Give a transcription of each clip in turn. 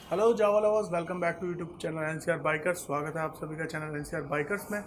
Hello Java lovers, welcome back to YouTube channel NCR bikers. स्वागत है आप सभी का चैनल एनसीआर बाइकर्स में।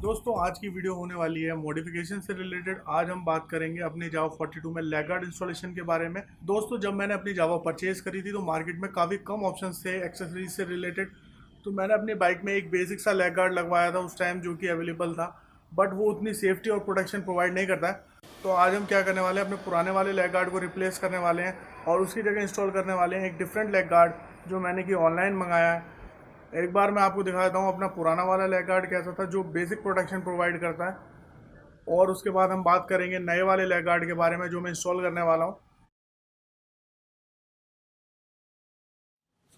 दोस्तों, आज की वीडियो होने वाली है मॉडिफिकेशन से रिलेटेड। आज हम बात करेंगे अपनी जावा 42 में लैग गार्ड इंस्टॉलेशन के बारे में। दोस्तों, जब मैंने अपनी जावा परचेज करी थी तो मार्केट में काफ़ी कम ऑप्शन थे एक्सेसरीज से रिलेटेड। तो मैंने अपनी बाइक में एक बेसिक सा लैग गार्ड लगवाया था उस टाइम, जो कि अवेलेबल था, बट वो उतनी सेफ्टी और प्रोटेक्शन प्रोवाइड नहीं करता है। तो आज हम क्या करने वाले हैं, अपने पुराने वाले लैग गार्ड को रिप्लेस करने वाले हैं और उसकी जगह इंस्टॉल करने वाले हैं एक डिफरेंट लैग गार्ड जो मैंने कि ऑनलाइन मंगाया है। एक बार मैं आपको दिखा देता हूँ अपना पुराना वाला लैग गार्ड कैसा था, जो बेसिक प्रोटेक्शन प्रोवाइड करता है, और उसके बाद हम बात करेंगे नए वाले लैग गार्ड के बारे में जो मैं इंस्टॉल करने वाला हूँ।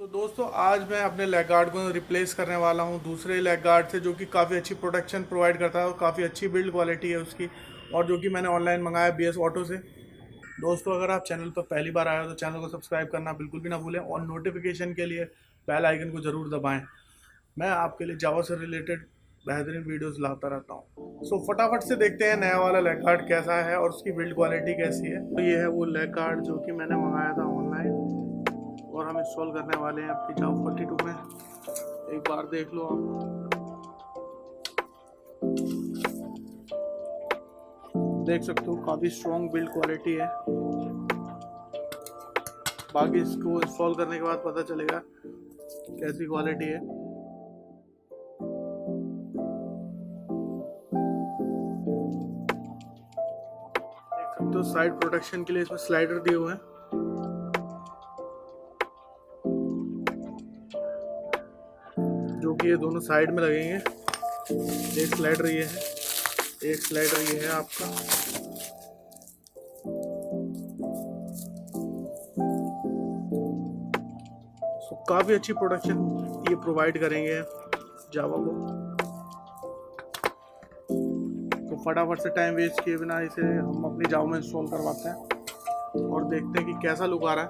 दोस्तों, आज मैं अपने लैग गार्ड को रिप्लेस करने वाला हूँ दूसरे लैग गार्ड से, जो कि काफ़ी अच्छी प्रोटेक्शन प्रोवाइड करता है और काफ़ी अच्छी बिल्ड क्वालिटी है उसकी, और जो कि मैंने ऑनलाइन मंगाया BS ऑटो से। दोस्तों, अगर आप चैनल पर पहली बार आए हो तो चैनल को सब्सक्राइब करना बिल्कुल भी ना भूलें और नोटिफिकेशन के लिए बेल आइकन को ज़रूर दबाएं। मैं आपके लिए जावा से रिलेटेड बेहतरीन वीडियोस लाता रहता हूँ। फटाफट से देखते हैं नया वाला लैग गार्ड कैसा है और उसकी बिल्ड क्वालिटी कैसी है। तो ये है वो लैग गार्ड जो कि मैंने मंगाया था ऑनलाइन और हम इंस्टॉल करने वाले हैं अपनी जावा 42 में। एक बार देख लो आप, देख सकते हो काफ़ी स्ट्रॉन्ग बिल्ड क्वालिटी है। बाकी इसको इंस्टॉल करने के बाद पता चलेगा कैसी क्वालिटी है। देख सकते हो साइड प्रोटेक्शन के लिए इसमें स्लाइडर दिए हुए हैं, जो कि ये दोनों साइड में लगेंगे। एक स्लाइडर ये है, एक स्लाइडर ये है आपका। काफ़ी अच्छी प्रोडक्शन ये प्रोवाइड करेंगे जावा को। तो फटाफट से टाइम वेस्ट किए बिना इसे हम अपनी जावा में इंस्टॉल करवाते हैं और देखते हैं कि कैसा लुक आ रहा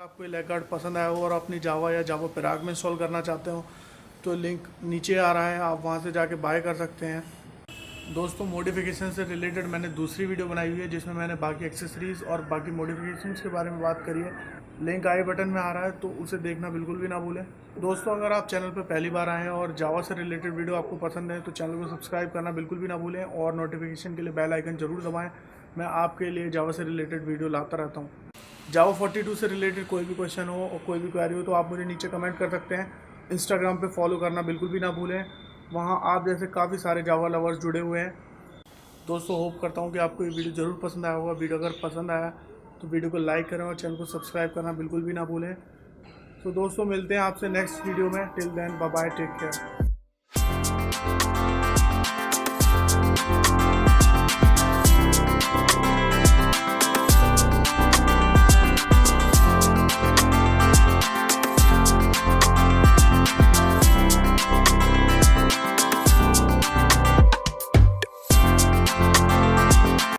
आपको लैग गार्ड पसंद आया हो और अपनी जावा या जावा पराग में इंस्टॉल करना चाहते हो तो लिंक नीचे आ रहा है, आप वहां से जाके बाय कर सकते हैं। दोस्तों, मॉडिफिकेशन से रिलेटेड मैंने दूसरी वीडियो बनाई हुई है जिसमें मैंने बाकी एक्सेसरीज़ और बाकी मॉडिफिकेशंस के बारे में बात करी है। लिंक आई बटन में आ रहा है, तो उसे देखना बिल्कुल भी ना भूलें। दोस्तों, अगर आप चैनल पर पहली बार आए हैं और जावा से रिलेटेड वीडियो आपको पसंद है तो चैनल को सब्सक्राइब करना बिल्कुल भी ना भूलें और नोटिफिकेशन के लिए बेल आइकन ज़रूर दबाएँ। मैं आपके लिए जावा से रिलेटेड वीडियो लाता रहता हूँ। जावा 42 से रिलेटेड कोई भी क्वेश्चन हो और कोई भी क्वेरी हो तो आप मुझे नीचे कमेंट कर सकते हैं। इंस्टाग्राम पे फॉलो करना बिल्कुल भी ना भूलें, वहाँ आप जैसे काफ़ी सारे जावा लवर्स जुड़े हुए हैं। दोस्तों, होप करता हूँ कि आपको ये वीडियो ज़रूर पसंद आया होगा। वीडियो अगर पसंद आया तो वीडियो को लाइक करें और चैनल को सब्सक्राइब करना बिल्कुल भी ना भूलें। तो दोस्तों, मिलते हैं आपसे नेक्स्ट वीडियो में। Till then, bye bye, take care.